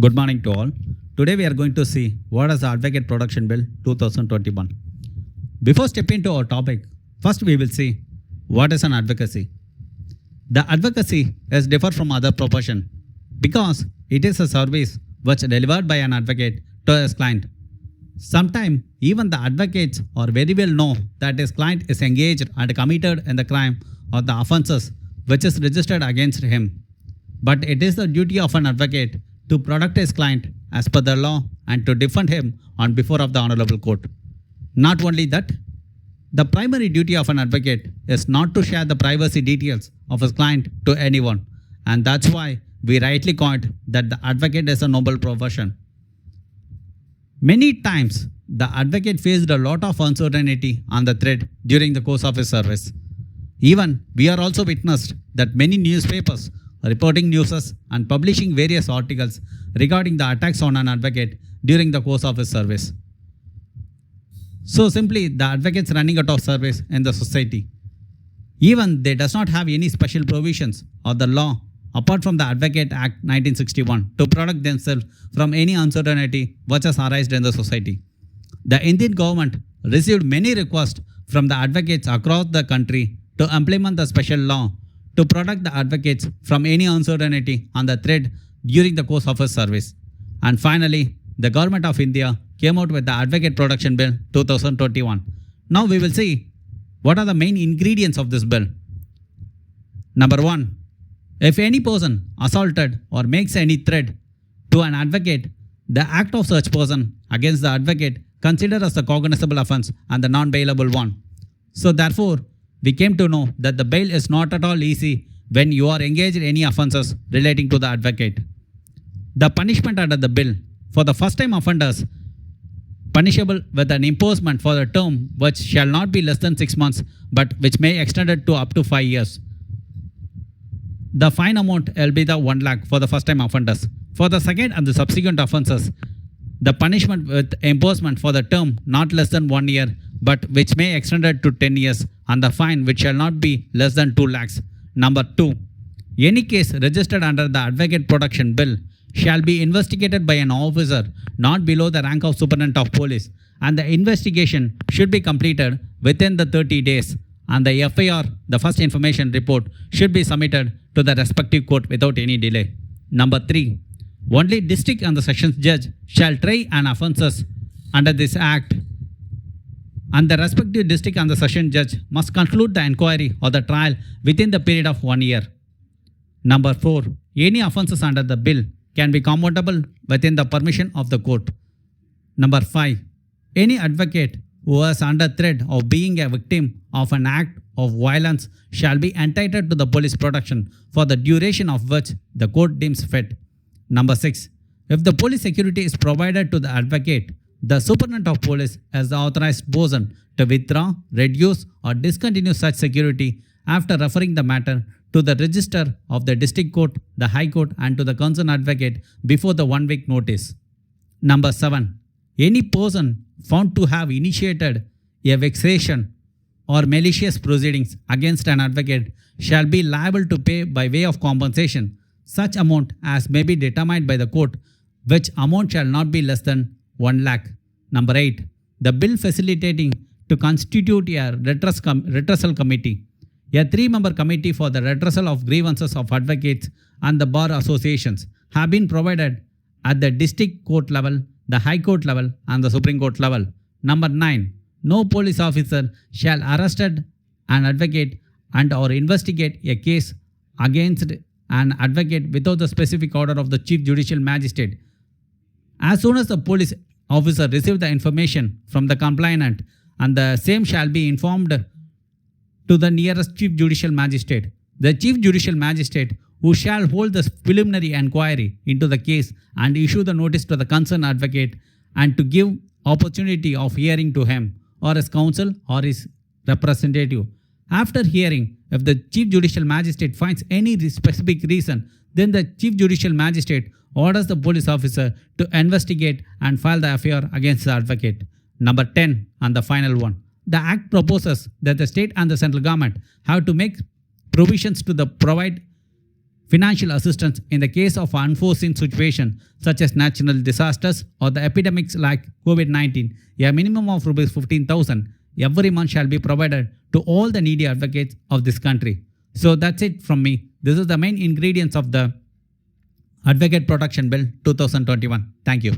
Good morning to all. Today we are going to see what is the Advocate Protection Bill 2021. Before stepping into our topic, first we will see what is an advocacy. The advocacy is different from other profession because it is a service which is delivered by an advocate to his client. Sometimes even the advocates are very well know that his client is engaged and committed in the crime or the offences which is registered against him. But it is the duty of an advocate to protect his client as per the law and to defend him on before of the honorable court. Not only that, the primary duty of an advocate is not to share the privacy details of his client to anyone, and that's why we rightly coined that the advocate is a noble profession. Many times, the advocate faced a lot of uncertainty on the thread during the course of his service. Even we are also witnessed that many newspapers reporting news and publishing various articles regarding the attacks on an advocate during the course of his service. So simply the advocates running out of service in the society. Even they does not have any special provisions or the law apart from the Advocate Act 1961 to protect themselves from any uncertainty which has arisen in the society. The Indian government received many requests from the advocates across the country to implement the special law to protect the advocates from any uncertainty on the thread during the course of his service. And finally, the Government of India came out with the Advocate Protection Bill 2021. Now we will see what are the main ingredients of this bill. Number 1. If any person assaulted or makes any threat to an advocate, the act of such person against the advocate considered as a cognizable offence and the non-bailable one. So therefore, we came to know that the bail is not at all easy when you are engaged in any offences relating to the advocate. The punishment under the bill for the first time offenders punishable with an imposement for a term which shall not be less than 6 months but which may extend it to up to 5 years. The fine amount will be the 1 lakh for the first time offenders. For the second and the subsequent offences, the punishment with imposement for the term not less than 1 year but which may extend it to 10 years and the fine which shall not be less than 2 lakhs. Number 2. Any case registered under the Advocate Protection Bill shall be investigated by an officer not below the rank of Superintendent of Police, and the investigation should be completed within the 30 days, and the FIR, the first information report, should be submitted to the respective court without any delay. Number 3. Only district and the sessions judge shall try an offences under this act, and the respective district and the session judge must conclude the inquiry or the trial within the period of 1 year. Number 4. Any offences under the bill can be communicable within the permission of the court. Number 5. Any advocate who is under threat of being a victim of an act of violence shall be entitled to the police protection for the duration of which the court deems fit. Number 6. If the police security is provided to the advocate, the Superintendent of Police is the authorized person to withdraw, reduce or discontinue such security after referring the matter to the register of the district court, the high court and to the concerned advocate before the 1 week notice. Number 7. Any person found to have initiated a vexation or malicious proceedings against an advocate shall be liable to pay by way of compensation such amount as may be determined by the court, which amount shall not be less than 1 lakh. Number 8. The bill facilitating to constitute a redressal committee. A 3-member committee for the redressal of grievances of advocates and the bar associations have been provided at the district court level, the high court level and the Supreme Court level. Number 9. No police officer shall arrest an advocate and or investigate a case against an advocate without the specific order of the Chief Judicial Magistrate. As soon as the police officer receives the information from the complainant, and the same shall be informed to the nearest Chief Judicial Magistrate. The Chief Judicial Magistrate, who shall hold the preliminary inquiry into the case and issue the notice to the concerned advocate and to give opportunity of hearing to him or his counsel or his representative. After hearing, if the Chief Judicial Magistrate finds any specific reason, then the Chief Judicial Magistrate orders the police officer to investigate and file the FIR against the advocate. Number 10 and the final one. The Act proposes that the state and the central government have to make provisions to provide financial assistance in the case of unforeseen situation such as natural disasters or the epidemics like COVID-19. A minimum of rupees 15,000 every month shall be provided to all the needy advocates of this country. So that's it from me. This is the main ingredients of the Advocate Protection Bill 2021. Thank you.